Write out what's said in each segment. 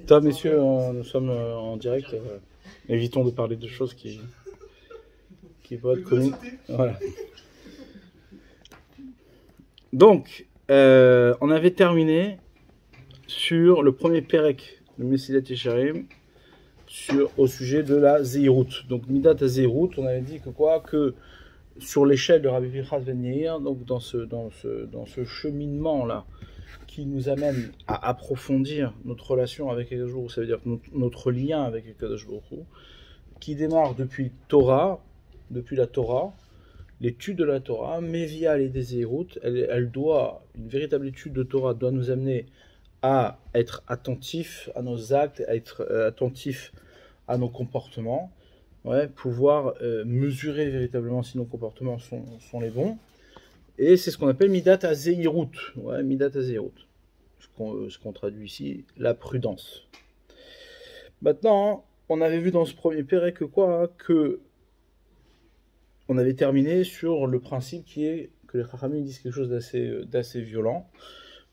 Toi, messieurs, nous sommes en direct. Évitons de parler de choses qui peuvent être communes. Voilà. Donc, on avait terminé sur le premier Pérec de Messilat Yesharim au sujet de la Zeirut. Donc, Midat Zeirut, on avait dit que quoi? Que sur l'échelle de Rabbi Pinchas ben Yair, donc dans ce cheminement-là, qui nous amène à approfondir notre relation avec Akadosh Baruch Hu, ça veut dire notre lien avec Akadosh Baruch Hu, qui démarre depuis la Torah, l'étude de la Torah, mais via les Zeirut, une véritable étude de Torah doit nous amener à être attentifs à nos actes, à être attentifs à nos comportements, pouvoir mesurer véritablement si nos comportements sont les bons. Et c'est ce qu'on appelle Midat HaZeirut, Midat HaZeirut, ce qu'on traduit ici, la prudence. Maintenant, on avait vu dans ce premier pérec que on avait terminé sur le principe qui est que les Chachamim disent quelque chose d'assez violent.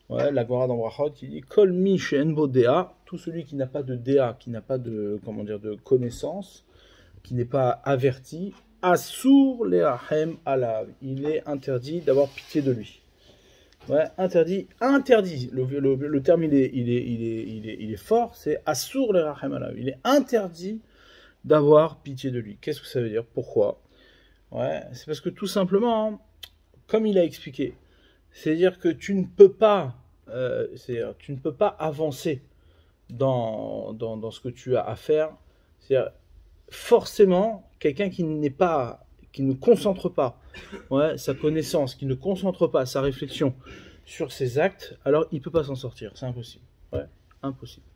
La Gemara dans Brachot qui dit Kol mi she'en bo dea, tout celui qui n'a pas de dea, qui n'a pas de connaissance, qui n'est pas averti, Asur le'achem alav, il est interdit d'avoir pitié de lui. Interdit. Le terme il est fort, c'est Asur le'achem alav. Il est interdit d'avoir pitié de lui. Qu'est-ce que ça veut dire? Pourquoi? C'est parce que tout simplement, comme il a expliqué, c'est-à-dire que tu ne peux pas avancer dans ce que tu as à faire. C'est-à-dire, forcément, quelqu'un qui ne concentre pas sa connaissance, qui ne concentre pas sa réflexion sur ses actes, alors il ne peut pas s'en sortir. C'est impossible. Impossible.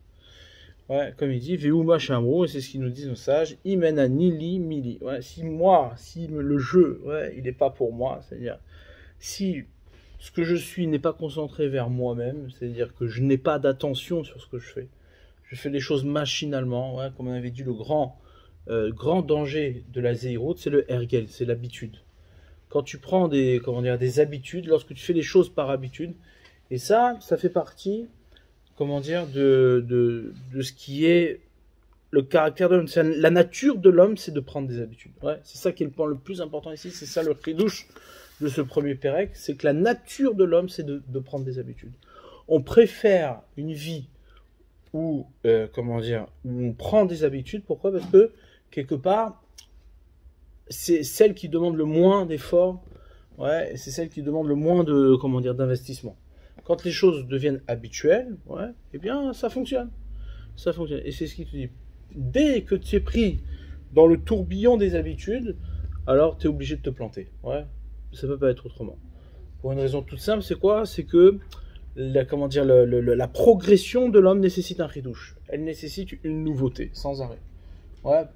Comme il dit, Veuma Shamro, et c'est ce qu'ils nous disent nos sages, Imena Nili Mili. Si le jeu, il n'est pas pour moi, c'est-à-dire, si ce que je suis n'est pas concentré vers moi-même, c'est-à-dire que je n'ai pas d'attention sur ce que je fais des choses machinalement, comme on avait dit, le grand danger de la Zeirut, c'est le Hergel, c'est l'habitude. Quand tu prends des habitudes, lorsque tu fais les choses par habitude, et ça fait partie, de ce qui est le caractère de l'homme. La nature de l'homme, c'est de prendre des habitudes. C'est ça qui est le point le plus important ici, c'est ça le chidouche de ce premier pérec, c'est que la nature de l'homme, c'est de prendre des habitudes. On préfère une vie où on prend des habitudes. Pourquoi? Parce que, quelque part, c'est celle qui demande le moins d'efforts, c'est celle qui demande le moins d'investissement. Quand les choses deviennent habituelles, eh bien, ça fonctionne. Ça fonctionne. Et c'est ce qui te dit. Dès que tu es pris dans le tourbillon des habitudes, alors tu es obligé de te planter. Ça ne peut pas être autrement. Pour une raison toute simple, c'est quoi? C'est que la progression de l'homme nécessite un chidouche. Elle nécessite une nouveauté, sans arrêt.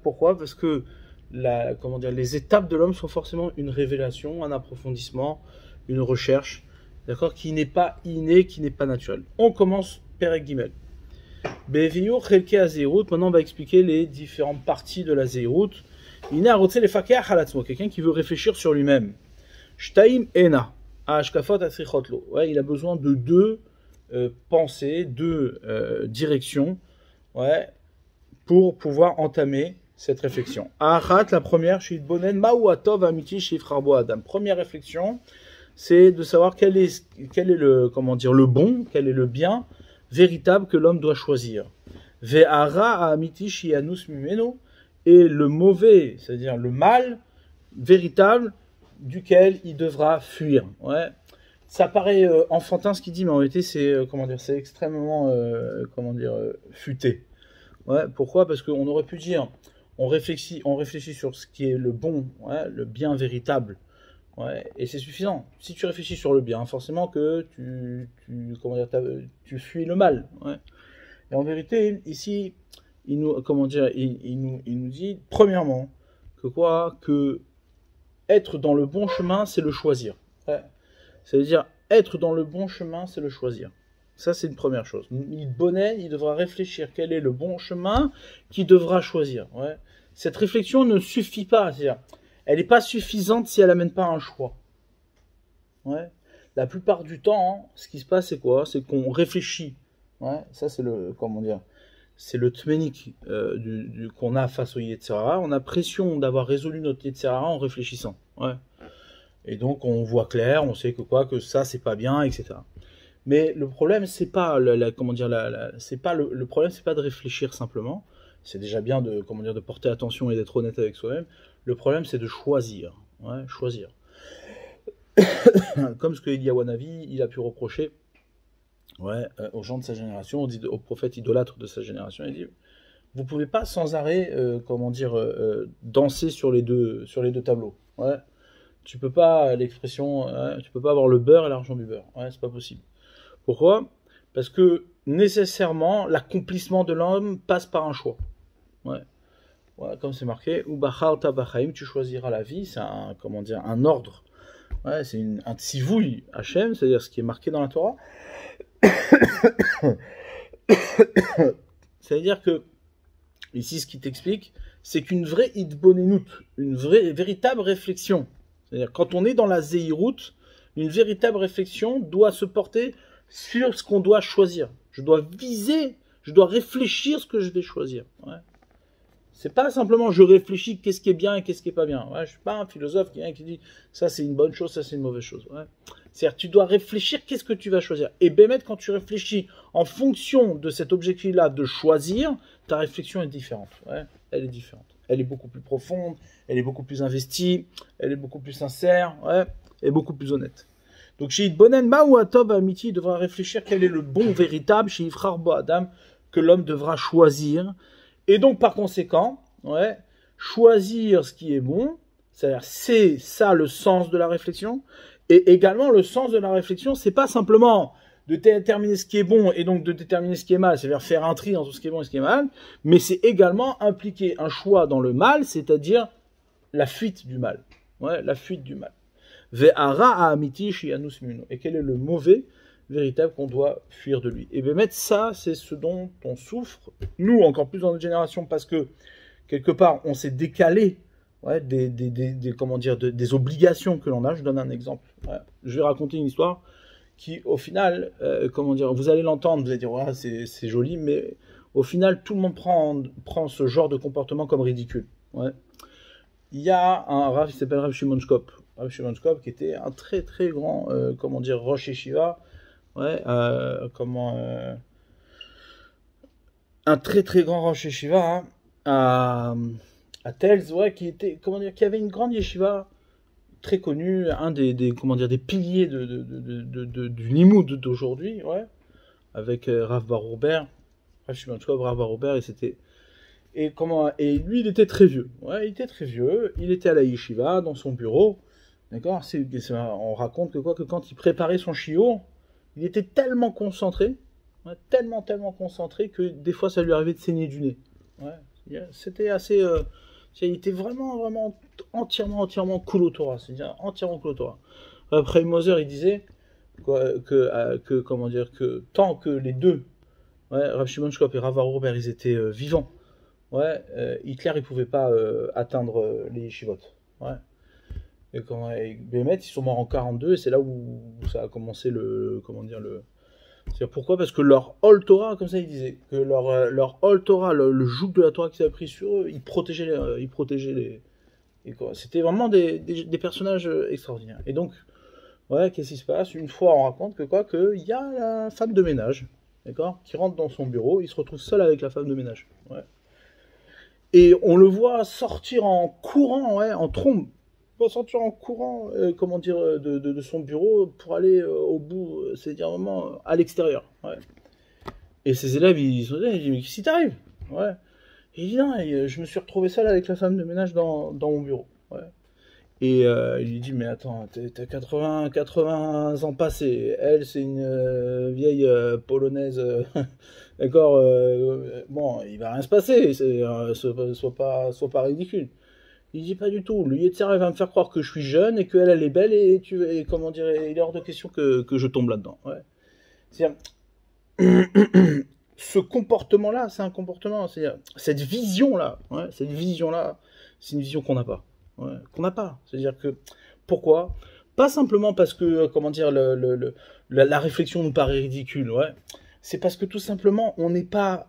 Pourquoi? Parce que les étapes de l'homme sont forcément une révélation, un approfondissement, une recherche, qui n'est pas inné, qui n'est pas naturel. On commence Perek Gimel. Beviou Chelke HaZeirut. Maintenant, on va expliquer les différentes parties de la Zeirut. Ina Rotze Lefakeach Alatzmo, quelqu'un qui veut réfléchir sur lui-même. Shtaim Ena. Il a besoin de deux pensées, deux directions, pour pouvoir entamer cette réflexion. Ahat, la première, Shidbonen Ma'uatov Amiti Shifrarbo Adam. Première réflexion, c'est de savoir quel est le bon, quel est le bien véritable que l'homme doit choisir. Ve'ara Amiti Shianus Mimeno, et le mauvais, c'est-à-dire le mal véritable duquel il devra fuir. Ça paraît enfantin ce qu'il dit, mais en réalité c'est c'est extrêmement futé. Pourquoi? Parce qu'on aurait pu dire on réfléchit sur ce qui est le bon, le bien véritable, et c'est suffisant. Si tu réfléchis sur le bien, forcément que tu fuis le mal. Et en vérité, ici, il nous dit premièrement que être dans le bon chemin, c'est le choisir. Ça veut dire, être dans le bon chemin, c'est le choisir. Ça, c'est une première chose. Il devra réfléchir quel est le bon chemin qu'il devra choisir. Cette réflexion ne suffit pas. C'est-à-dire, elle n'est pas suffisante si elle n'amène pas un choix. La plupart du temps, ce qui se passe, c'est quoi? C'est qu'on réfléchit Ouais, ça c'est le, comment dire, c'est le tménik qu'on a face au Yetzirah. On a pression d'avoir résolu notre Yetzirah en réfléchissant. Ouais. Et donc on voit clair, on sait que ça c'est pas bien, etc. Mais le problème c'est pas comment dire, c'est pas le problème, c'est pas de réfléchir simplement. C'est déjà bien de, comment dire, de porter attention et d'être honnête avec soi-même. Le problème c'est de choisir. Ouais, choisir. Comme ce que Eliyahu Hanavi, il a pu reprocher, ouais, aux gens de sa génération, aux prophètes idolâtres de sa génération, il dit, vous pouvez pas sans arrêt, comment dire, danser sur les deux tableaux. Ouais. Tu peux pas, l'expression, tu peux pas avoir le beurre et l'argent du beurre. Ouais, c'est pas possible. Pourquoi? Parce que nécessairement, l'accomplissement de l'homme passe par un choix. Ouais. Ouais, comme c'est marqué, ou bacharta bachaim, tu choisiras la vie, c'est un, comment dire, un ordre. Ouais, c'est un tzivouï Hachem, c'est-à-dire ce qui est marqué dans la Torah. C'est-à-dire que, ici, ce qui t'explique, c'est qu'une vraie idbonenout, une véritable réflexion, c'est-à-dire quand on est dans la zéhirout, une véritable réflexion doit se porter sur ce qu'on doit choisir. Je dois viser, je dois réfléchir ce que je vais choisir. Ouais. C'est pas simplement je réfléchis qu'est-ce qui est bien et qu'est-ce qui est pas bien. Ouais, je suis pas un philosophe qui dit ça c'est une bonne chose, ça c'est une mauvaise chose. Ouais. C'est-à-dire tu dois réfléchir qu'est-ce que tu vas choisir. Et Bémet, quand tu réfléchis en fonction de cet objectif-là de choisir, ta réflexion est différente. Ouais. Elle est différente. Elle est beaucoup plus profonde, elle est beaucoup plus investie, elle est beaucoup plus sincère, ouais, et beaucoup plus honnête. Donc chez Idbonen Ma'ou Atov Amiti, il devra réfléchir quel est le bon véritable chez Ifrar Bo Adam que l'homme devra choisir. Et donc, par conséquent, ouais, choisir ce qui est bon, c'est-à-dire, c'est ça le sens de la réflexion. Et également, le sens de la réflexion, c'est pas simplement de déterminer ce qui est bon et donc de déterminer ce qui est mal, c'est-à-dire faire un tri entre ce qui est bon et ce qui est mal, mais c'est également impliquer un choix dans le mal, c'est-à-dire la fuite du mal. Ouais, la fuite du mal. Ve'ara ha'amiti shi'anus minu. Et quel est le mauvais véritable qu'on doit fuir de lui. Et bien mettre ça, c'est ce dont on souffre, nous encore plus dans notre génération, parce que quelque part on s'est décalé, ouais, comment dire, des obligations que l'on a. Je donne un exemple. Ouais. Je vais raconter une histoire qui, au final, comment dire, vous allez l'entendre, vous allez dire ouais, c'est joli, mais au final tout le monde prend ce genre de comportement comme ridicule. Ouais. Il y a un Rav qui s'appelle Rav Shimon Shkop. Rav Shimon Shkop qui était un très très grand, comment dire, Rosh Yeshiva. Ouais, un très très grand Rosh Yeshiva hein, à Telz, ouais, qui était, comment dire, qui avait une grande yeshiva très connue, un des comment dire, des piliers du Limoud d'aujourd'hui, ouais, avec Rav Bar Hurber, Rav Shimon Shkop, Rav Bar Hurber, et lui il était très vieux, ouais, il était très vieux, il était à la yeshiva dans son bureau, d'accord, on raconte que quand il préparait son shiur, il était tellement concentré, ouais, tellement concentré que des fois ça lui arrivait de saigner du nez. Ouais, c'était assez, il était vraiment entièrement cool au Torah, c'est-à-dire entièrement cool au Torah. Après Moser, il disait comment dire, que tant que les deux, ouais, Rav Shimon Shkop et Rav Hurber, ils étaient vivants, ouais, Hitler il pouvait pas atteindre les yeshivot. Ouais. Et Bémet, ils sont morts en 42, et c'est là où ça a commencé c'est-à-dire pourquoi? Parce que leur Ol Torah, comme ça ils disaient, que leur Ol Torah, le joug de la Torah qui s'est pris sur eux, ils protégeaient c'était vraiment des personnages extraordinaires. Et donc, ouais, qu'est-ce qui se passe? Une fois, on raconte qu'il y a la femme de ménage, d'accord, qui rentre dans son bureau, il se retrouve seul avec la femme de ménage. Ouais. Et on le voit sortir en courant, ouais, en trombe. Sortir en courant, comment dire, de son bureau pour aller au bout, c'est-à-dire vraiment à l'extérieur. Ouais. Et ses élèves, ils sont là, ils disent mais qu'est-ce qui t'arrive? Ouais. Et il dit non, je me suis retrouvé seul avec la femme de ménage dans mon bureau. Ouais. Et il lui dit mais attends, t'as 80 ans passés, elle c'est une vieille polonaise, d'accord, bon, il va rien se passer, sois pas ridicule. Il dit pas du tout. Le Yetzirah va me faire croire que je suis jeune et qu'elle est belle et comment dire, il est hors de question que je tombe là-dedans. Ouais. C'est-à-dire, ce comportement-là, c'est un comportement, c'est-à-dire, cette vision-là, ouais, c'est une vision qu'on n'a pas. Ouais, qu'on n'a pas. C'est-à-dire que, pourquoi? Pas simplement parce que, comment dire, la réflexion nous paraît ridicule, ouais. c'est parce que tout simplement, on n'est pas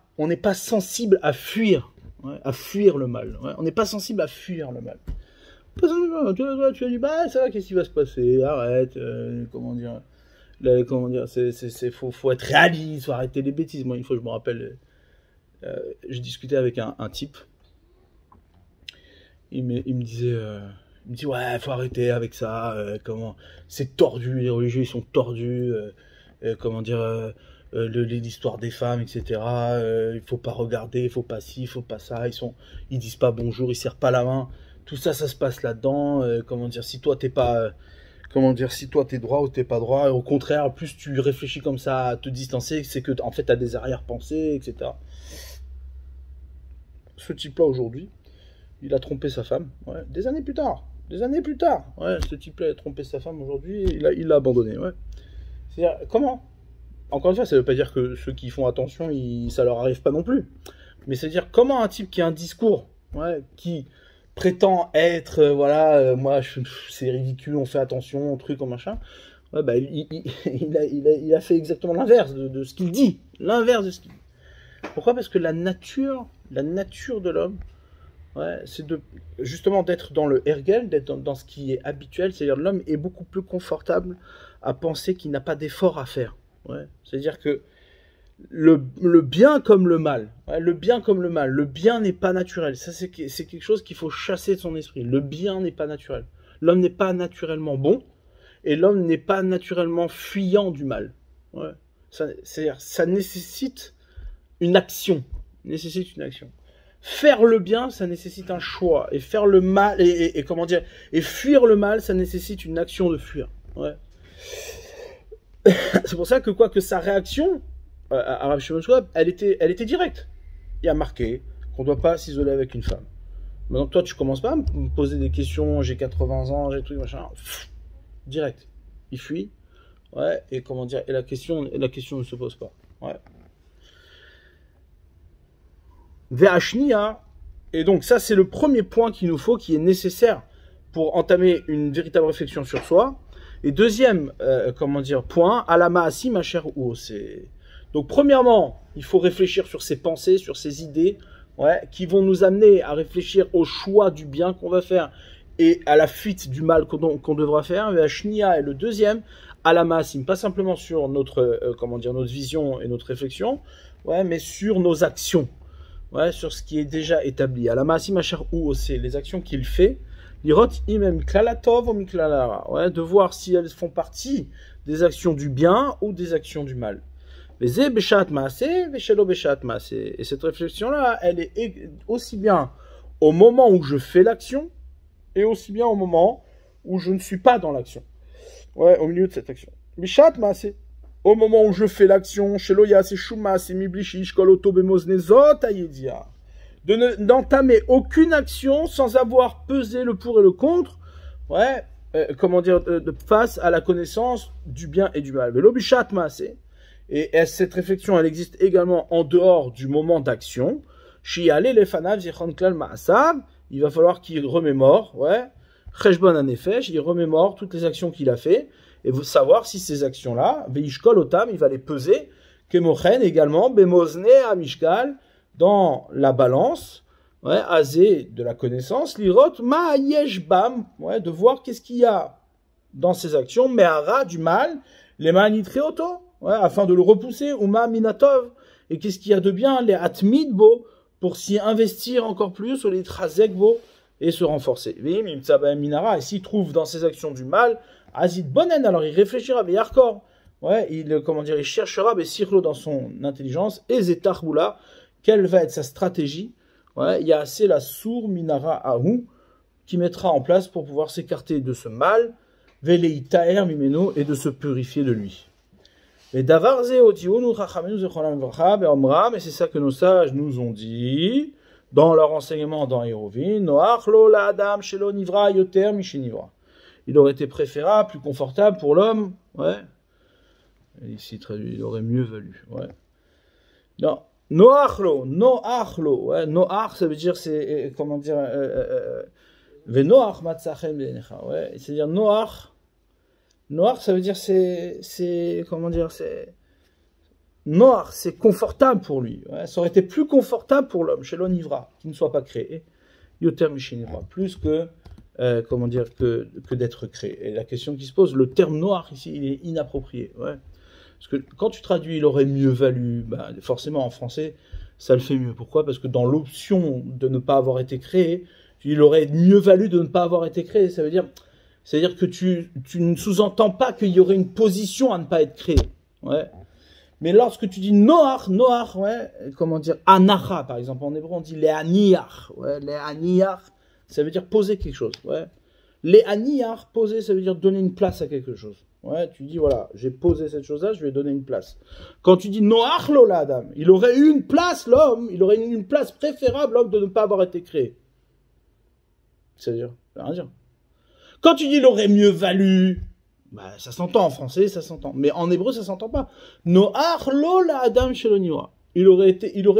sensible à fuir, ouais, à fuir le mal. Ouais. On n'est pas sensible à fuir le mal. Tu as dit, bah, ça va, qu'est-ce qui va se passer? Arrête, comment dire, faut être réaliste, faut arrêter les bêtises. Moi, une fois, je me rappelle, je discutais avec un type, il me disait, ouais, faut arrêter avec ça, comment, c'est tordu, les religieux, ils sont tordus, comment dire, l'histoire des femmes, etc. Il faut pas regarder, il faut pas ci, il faut pas ça, ils disent pas bonjour, ils serrent pas la main. Tout ça, ça se passe là-dedans. Comment dire, si toi t'es pas, comment dire, si toi t'es droit ou t'es pas droit, au contraire, plus tu réfléchis comme ça à te distancer, c'est que en fait t'as des arrière-pensées, etc. Ce type-là aujourd'hui, il a trompé sa femme, ouais, des années plus tard, ouais, ce type-là a trompé sa femme aujourd'hui, il l'a abandonné, ouais. C'est-à-dire, comment? Encore une fois, ça veut pas dire que ceux qui font attention, ça leur arrive pas non plus. Mais c'est-à-dire, comment un type qui a un discours, ouais, qui prétend être, voilà, moi, c'est ridicule, on fait attention, truc, en machin, ouais, bah, il a fait exactement l'inverse de ce qu'il dit. L'inverse de ce qu'il dit. Pourquoi? Parce que la nature de l'homme, ouais, c'est justement d'être dans le ergel, d'être dans ce qui est habituel, c'est-à-dire l'homme est beaucoup plus confortable à penser qu'il n'a pas d'effort à faire. Ouais. C'est-à-dire que le bien comme le mal, ouais, le bien n'est pas naturel. Ça, c'est quelque chose qu'il faut chasser de son esprit. Le bien n'est pas naturel. L'homme n'est pas naturellement bon, et l'homme n'est pas naturellement fuyant du mal. Ouais. C'est-à-dire, ça nécessite une action. Faire le bien, ça nécessite un choix, et faire le mal, et comment dire, et fuir le mal, ça nécessite une action de fuir. Ouais. C'est pour ça que sa réaction à Rav Shimon Schwab, elle était directe. Il y a marqué qu'on ne doit pas s'isoler avec une femme. Maintenant, toi, tu commences pas à me poser des questions, j'ai 80 ans, j'ai tout, machin. Direct. Il fuit. Ouais, et comment dire, et la question ne se pose pas. Ouais. Ve'ashnia. Et donc, ça, c'est le premier point qu'il nous faut, qui est nécessaire pour entamer une véritable réflexion sur soi. Et deuxième, point, alama asi ma chère ou c'est. Donc, premièrement, il faut réfléchir sur ses pensées, sur ses idées, ouais, qui vont nous amener à réfléchir au choix du bien qu'on va faire et à la fuite du mal qu'on devra faire. Et Shnia est le deuxième, alama asim, pas simplement sur notre, notre vision et notre réflexion, ouais, mais sur nos actions, ouais, sur ce qui est déjà établi. Alama asim ma chère ou c'est les actions qu'il fait. Lirot imem klalatov ou miklalara, ouais, de voir si elles font partie des actions du bien ou des actions du mal. Et cette réflexion-là, elle est aussi bien au moment où je fais l'action et aussi bien au moment où je ne suis pas dans l'action. Ouais, au milieu de cette action. Au moment où je fais l'action, d'entamer aucune action sans avoir pesé le pour et le contre, ouais, face à la connaissance du bien et du mal. Et cette réflexion, elle existe également en dehors du moment d'action. Il va falloir qu'il remémore, ouais, il remémore toutes les actions qu'il a fait, et vous savoir si ces actions-là, veishkol otam, il va les peser, kemochen également, bemozne amishkal, dans la balance, ouais, azé de la connaissance, lirot ma yeshbam, ouais, de voir qu'est-ce qu'il y a dans ces actions, me'ara du mal, les manitreoto, ouais, afin de le repousser, ou ma minatov, et qu'est-ce qu'il y a de bien, les atmidbo, pour s'y investir encore plus, ou les trazekbo, et se renforcer. Et s'il trouve dans ses actions du mal, azid bonen, alors il réfléchira, yarkor, ouais, il cherchera, sirlo dans son intelligence, et zetarboula, quelle va être sa stratégie, ouais, il y a assez la sour minara ahou, qui mettra en place pour pouvoir s'écarter de ce mal, velei taer mimeno, et de se purifier de lui. Et davar ze otionu chachamenu zecholam vracha beomram, et c'est ça que nos sages nous ont dit dans leur enseignement dans Hérovin, noach lo la adam shelo nivra yoter mishenivra. Il aurait été préférable, plus confortable pour l'homme, ouais. Et ici traduit, il aurait mieux valu, ouais. Non, noach lo, ouais, noach ça veut dire c'est comment dire ve noach matzachem benecha, ouais, c'est-à-dire noach ça veut dire c'est comment dire, Noir, c'est confortable pour lui. Ouais, ça aurait été plus confortable pour l'homme, chez l'onivra, qui ne soit pas créé. Yoter Mishinivra, plus que, comment dire, que d'être créé. Et la question qui se pose, le terme noir ici, il est inapproprié. Ouais. Parce que quand tu traduis, il aurait mieux valu, bah, forcément en français, ça le fait mieux. Pourquoi? Parce que dans l'option de ne pas avoir été créé, il aurait mieux valu de ne pas avoir été créé. Ça veut dire, c'est-à-dire que tu ne sous-entends pas qu'il y aurait une position à ne pas être créé. Ouais. Mais lorsque tu dis noar, ouais, comment dire, anacha, par exemple, en hébreu, on dit les aniyar, ouais, les aniyar, ça veut dire poser quelque chose, ouais. Les aniyar, poser, ça veut dire donner une place à quelque chose. Ouais, tu dis, voilà, j'ai posé cette chose-là, je vais donner une place. Quand tu dis noar lola adam, il aurait eu une place, l'homme, il aurait eu une place préférable, l'homme, de ne pas avoir été créé. C'est-à-dire, ça veut rien dire. Quand tu dis il aurait mieux valu, bah, ça s'entend en français, ça s'entend. Mais en hébreu, ça s'entend pas. Noach lo la adam sheloniwa. Il aurait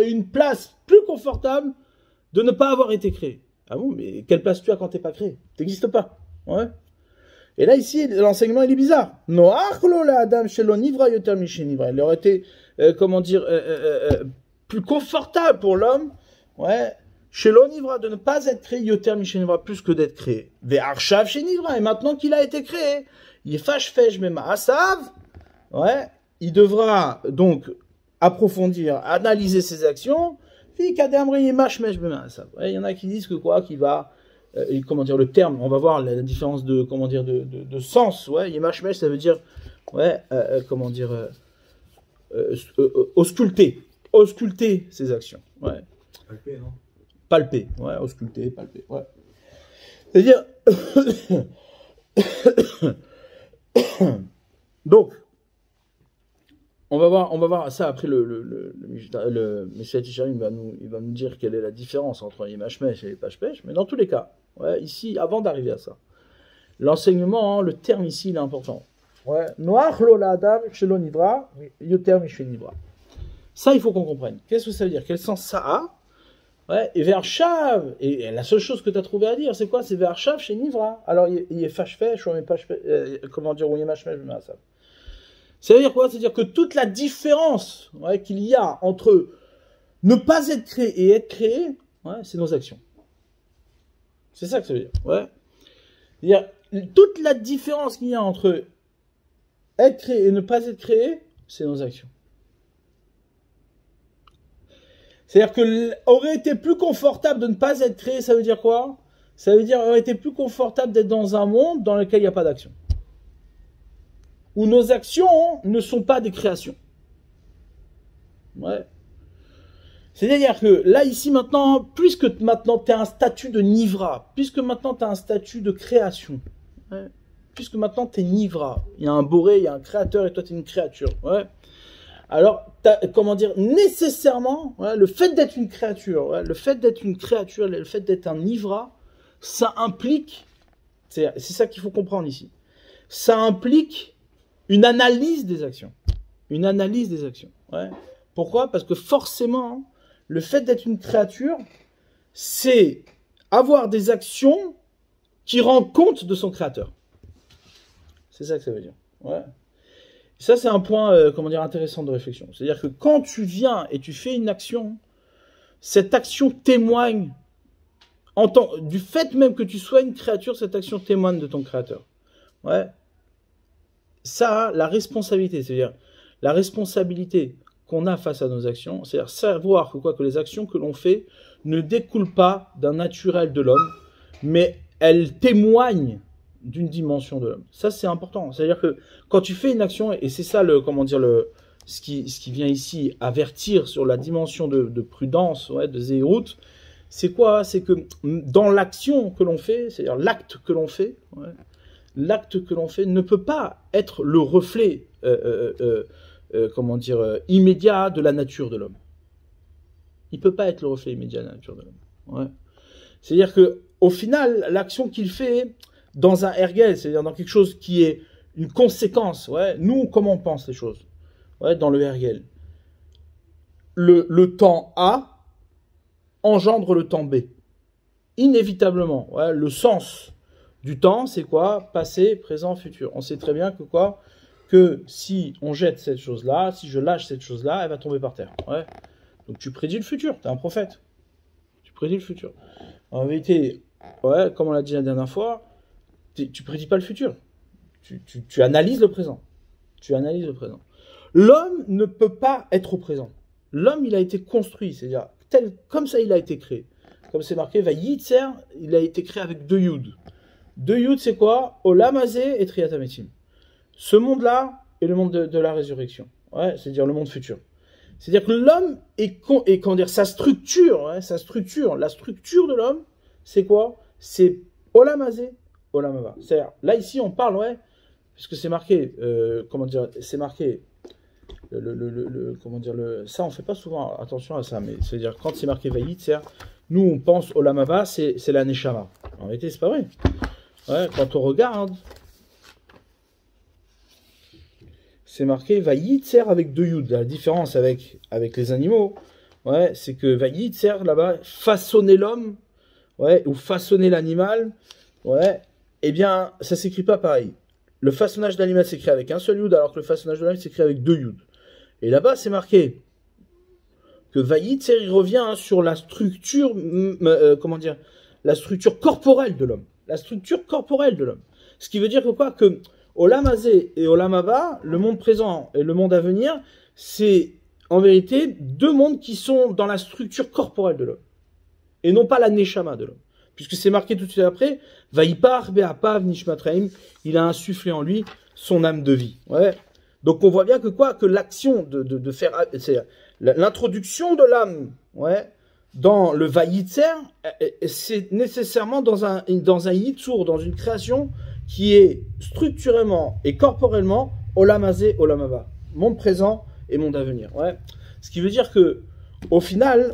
eu une place plus confortable de ne pas avoir été créé. Ah bon, mais quelle place tu as quand t'es pas créé? T'existes pas. Ouais. Et là, ici, l'enseignement, il est bizarre. Noach lo la adam shelonivra yoter mishenivra. Il aurait été, comment dire, plus confortable pour l'homme, ouais, shelonivra, de ne pas être créé yoter mishenivra, plus que d'être créé. Ve'arshav shenivra. Et maintenant qu'il a été créé, ouais, il devra donc approfondir, analyser ses actions. Ouais, il y en a qui disent que quoi, qu'il va, comment dire, le terme, on va voir la différence de, comment dire, de sens. Ouais, yemashmesh, ça veut dire, ouais, comment dire, ausculter ses actions. Ouais. Palper, non? Palper, ouais, ausculter, palper, ouais. C'est-à-dire. Donc, on va voir ça après. Le Messiah Tisharim il va nous dire quelle est la différence entre les mashmesh et les pashpesh. Mais dans tous les cas, ouais, ici, avant d'arriver à ça, l'enseignement, hein, le terme ici, il est important. Ouais, noach lo la adam shelo nivra yoter mishve nivra. Ça, il faut qu'on comprenne. Qu'est-ce que ça veut dire? Quel sens ça a? Ouais, et Ve'arshav, et la seule chose que tu as trouvé à dire, c'est quoi? C'est Ve'arshav chez Nivra. Alors, il est fashfesh, ou comment dire, ou yemashmesh, ça veut dire quoi? C'est-à-dire que toute la différence, ouais, qu'il y a entre ne pas être créé et être créé, ouais, c'est nos actions. C'est ça que ça veut dire. Ouais. C'est-à-dire, toute la différence qu'il y a entre être créé et ne pas être créé, c'est nos actions. C'est-à-dire que aurait été plus confortable de ne pas être créé, ça veut dire quoi? Ça veut dire aurait été plus confortable d'être dans un monde dans lequel il n'y a pas d'action. Où nos actions ne sont pas des créations. Ouais. C'est-à-dire que là, ici, maintenant, puisque maintenant tu as un statut de nivra, puisque maintenant tu as un statut de création, ouais, puisque maintenant tu es nivra, il y a un boré, il y a un créateur et toi tu es une créature. Ouais. Alors, comment dire, nécessairement, ouais, le fait d'être une créature, ouais, le fait d'être un nivra, ça implique, c'est ça qu'il faut comprendre ici, ça implique une analyse des actions. Une analyse des actions. Ouais. Pourquoi? Parce que forcément, le fait d'être une créature, c'est avoir des actions qui rendent compte de son créateur. C'est ça que ça veut dire. Ouais. Ça, c'est un point, comment dire, intéressant de réflexion. C'est-à-dire que quand tu viens et tu fais une action, cette action témoigne, du fait même que tu sois une créature, cette action témoigne de ton créateur. Ouais. Ça, la responsabilité, c'est-à-dire la responsabilité qu'on a face à nos actions, c'est-à-dire savoir que les actions que l'on fait ne découlent pas d'un naturel de l'homme, mais elles témoignent d'une dimension de l'homme. Ça, c'est important. C'est-à-dire que quand tu fais une action, et c'est ça ce qui vient ici avertir sur la dimension de prudence, ouais, de zérout, c'est quoi? C'est que dans l'action que l'on fait, c'est-à-dire l'acte que l'on fait, ouais, l'acte que l'on fait ne peut pas être le reflet, immédiat de la nature de l'homme. Il ne peut pas être le reflet immédiat de la nature de l'homme. Ouais. C'est-à-dire que au final, l'action qu'il fait dans un ergel, c'est-à-dire dans quelque chose qui est une conséquence, ouais, nous, comment on pense les choses, ouais, dans le ergel, le temps A engendre le temps B. Inévitablement, ouais, le sens du temps, c'est quoi? Passé, présent, futur. On sait très bien que quoi? que si on jette cette chose-là, si je lâche cette chose-là, elle va tomber par terre. Ouais. Donc tu prédis le futur, tu es un prophète. Tu prédis le futur. En vérité, ouais, comme on l'a dit la dernière fois, tu prédis pas le futur. Tu analyses le présent. Tu analyses le présent. L'homme ne peut pas être au présent. L'homme, il a été construit, c'est-à-dire comme ça il a été créé. Comme c'est marqué, Vayitzer, il a été créé avec 2 yud. 2 yud, c'est quoi? Olam Hazeh et Triyat HaMetim. Ce monde-là est le monde de la résurrection. Ouais, c'est-à-dire le monde futur. C'est-à-dire que l'homme est comment dire, sa structure, la structure de l'homme, c'est quoi? C'est Olam Hazeh, Olam Haba. C'est-à-dire, là ici on parle, ouais, puisque c'est marqué, comment dire, c'est marqué, comment dire, ça on fait pas souvent attention à ça, mais c'est-à-dire quand c'est marqué Vayit, c'est-à-dire, nous on pense Olam Haba, c'est la Neshama. En réalité c'est pas vrai. Ouais, quand on regarde, c'est marqué Vayitzer avec 2 yud. La différence avec les animaux, ouais, c'est que Vayitzer là-bas, façonner l'homme, ouais, ou façonner l'animal, ouais, eh bien, ça s'écrit pas pareil. Le façonnage de l'animal s'écrit avec un seul yud, alors que le façonnage de l'homme s'écrit avec 2 yud. Et là-bas, c'est marqué que Vayitzer, il revient sur la structure, comment dire, la structure corporelle de l'homme. La structure corporelle de l'homme. Ce qui veut dire que quoi? Que Olam Hazeh et Olam Haba, le monde présent et le monde à venir, c'est en vérité 2 mondes qui sont dans la structure corporelle de l'homme. Et non pas la Neshama de l'homme. Puisque c'est marqué tout de suite après, Vaïpar Be'apav Nishmatraim, il a insufflé en lui son âme de vie. Ouais. Donc on voit bien que quoi? Que l'action de faire, c'est l'introduction de l'âme, ouais, dans le Vayitzer, c'est nécessairement dans un Yitzur, dans une création qui est structurellement et corporellement Olam Hazeh, Olam Haba, monde présent et monde à venir. Ouais. Ce qui veut dire que, au final,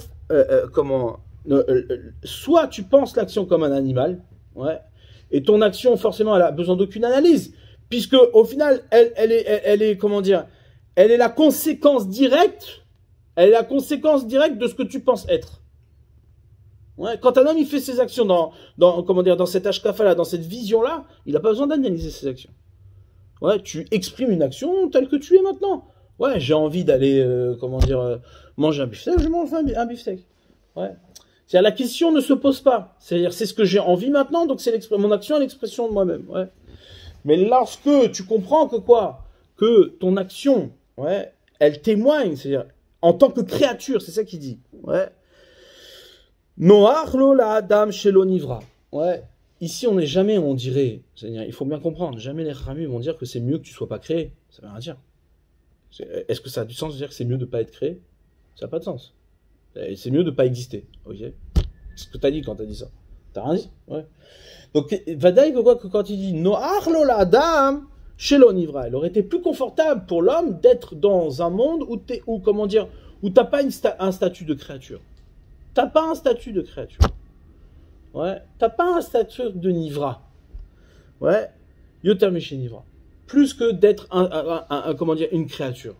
soit tu penses l'action comme un animal, ouais, et ton action forcément elle a besoin d'aucune analyse, puisque au final elle est comment dire, elle est la conséquence directe, de ce que tu penses être. Ouais, quand un homme il fait ses actions dans cette ashkafa-là, dans cette vision-là, il n'a pas besoin d'analyser ses actions. Ouais, tu exprimes une action telle que tu es maintenant. Ouais, j'ai envie d'aller, manger un beefsteak, je mange un beefsteak. Ouais. C'est-à-dire, la question ne se pose pas. C'est-à-dire, c'est ce que j'ai envie maintenant, donc c'est mon action est l'expression de moi-même. Ouais. Mais lorsque tu comprends que ton action, ouais, elle témoigne, c'est-à-dire, en tant que créature, c'est ça qu'il dit. Ouais. Noach lo la adam shelo nivra. Ouais. Ici, on n'est jamais, on dirait, c'est-à-dire, il faut bien comprendre, jamais les Ramim vont dire que c'est mieux que tu sois pas créé. Ça veut rien dire. Est-ce que ça a du sens de dire que c'est mieux de pas être créé? Ça n'a pas de sens. C'est mieux de pas exister. Ok. C'est ce que tu as dit quand tu as dit ça. T'as rien dit. Ouais. Donc, Vadaï, que quand il dit Noach lo la adam shelo nivra, il aurait été plus confortable pour l'homme d'être dans un monde où t'as pas un statut de créature. T'as pas un statut de créature. Ouais. T'as pas un statut de Nivra. Ouais. Yotam chez Nivra. Plus que d'être une créature.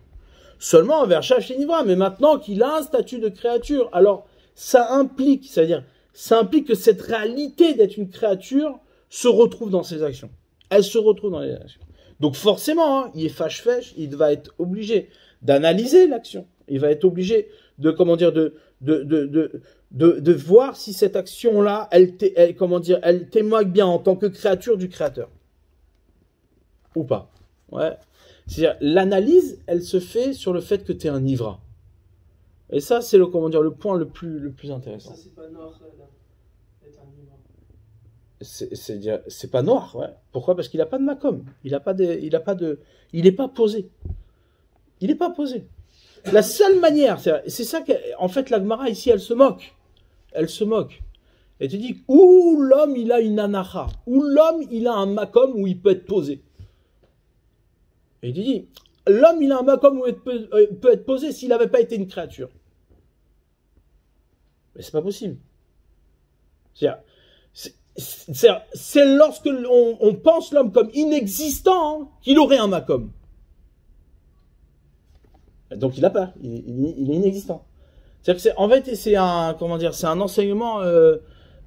Seulement envers chez Nivra. Mais maintenant qu'il a un statut de créature, alors ça implique que cette réalité d'être une créature se retrouve dans ses actions. Elle se retrouve dans les actions. Donc forcément, il est fâche-fêche, il va être obligé d'analyser l'action. Il va être obligé de voir si cette action-là, elle témoigne bien en tant que créature du créateur. Ou pas. Ouais. C'est-à-dire, l'analyse, elle se fait sur le fait que tu es un ivra. Et ça, c'est le point le plus intéressant. Ça, c'est pas noir, d'être un ivra. C'est pas noir, ouais. Pourquoi? Parce qu'il n'a pas de makom. Il n'est pas posé. Il n'est pas posé. La seule manière, c'est ça qu'en fait la Gemara ici, elle se moque. Elle se moque. Elle te dit où l'homme il a une anacha, où l'homme il a un makom où il peut être posé. Et il te dit l'homme il a un makom où il peut être posé s'il n'avait pas été une créature. Mais c'est pas possible. C'est lorsque on pense l'homme comme inexistant qu'il aurait un makom. Donc il n'a pas, il est inexistant. C'est-à-dire que en fait c'est un enseignement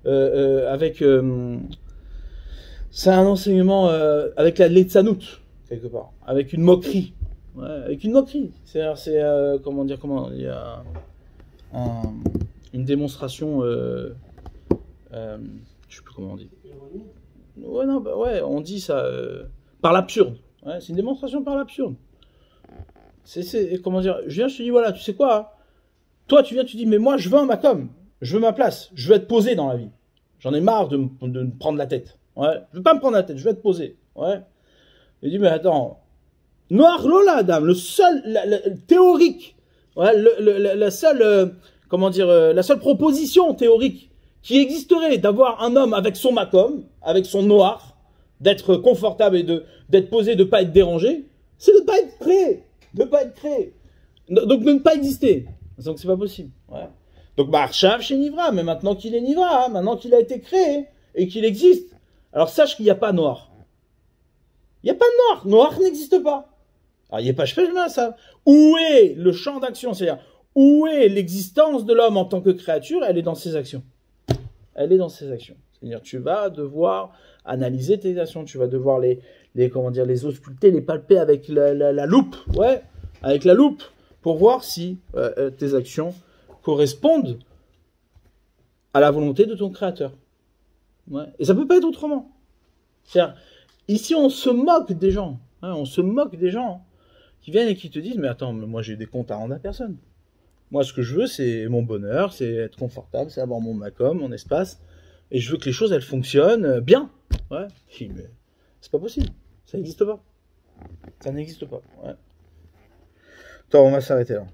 avec la Letzanout. quelque part, avec une moquerie. Ouais, avec une moquerie. C'est comment dire, il y a une démonstration, je sais plus comment on dit. Ironie. Ouais, non, bah ouais, on dit ça par l'absurde. Ouais, c'est une démonstration par l'absurde. Comment dire, je te dis, voilà, tu sais quoi, hein, toi, tu dis, mais moi, je veux un Macom, je veux ma place, je veux être posé dans la vie. J'en ai marre de me prendre la tête. Ouais, je veux pas me prendre la tête, je veux être posé. Ouais. Il dit, mais attends, Noir Lola, dame, le seul, théorique, ouais, la seule, comment dire, la seule proposition théorique qui existerait d'avoir un homme avec son Macom, avec son noir, d'être confortable et d'être posé, de pas être dérangé, c'est de pas être créé, donc de ne pas exister. Donc c'est pas possible. Ouais. Donc Archav chez Nivra, mais maintenant qu'il est Nivra, hein, maintenant qu'il a été créé et qu'il existe, alors sache qu'il n'y a pas noir. Il n'y a pas de noir. Noir n'existe pas. Alors il n'y a pas ça. Où est le champ d'action? C'est-à-dire, où est l'existence de l'homme en tant que créature? Elle est dans ses actions. Elle est dans ses actions. C'est-à-dire, tu vas devoir analyser tes actions, tu vas devoir les ausculter, les palper avec la loupe, ouais, avec la loupe, pour voir si tes actions correspondent à la volonté de ton créateur. Ouais. Et ça peut pas être autrement. C'est-à-dire, ici, on se moque des gens. Hein, on se moque des gens qui viennent et qui te disent, mais attends, moi j'ai des comptes à rendre à personne. Moi, ce que je veux, c'est mon bonheur, c'est être confortable, c'est avoir mon Macom, mon espace, et je veux que les choses, elles fonctionnent bien. Ouais. Mais c'est pas possible. Ça n'existe pas. Ça n'existe pas. Ouais. Attends, on va s'arrêter là.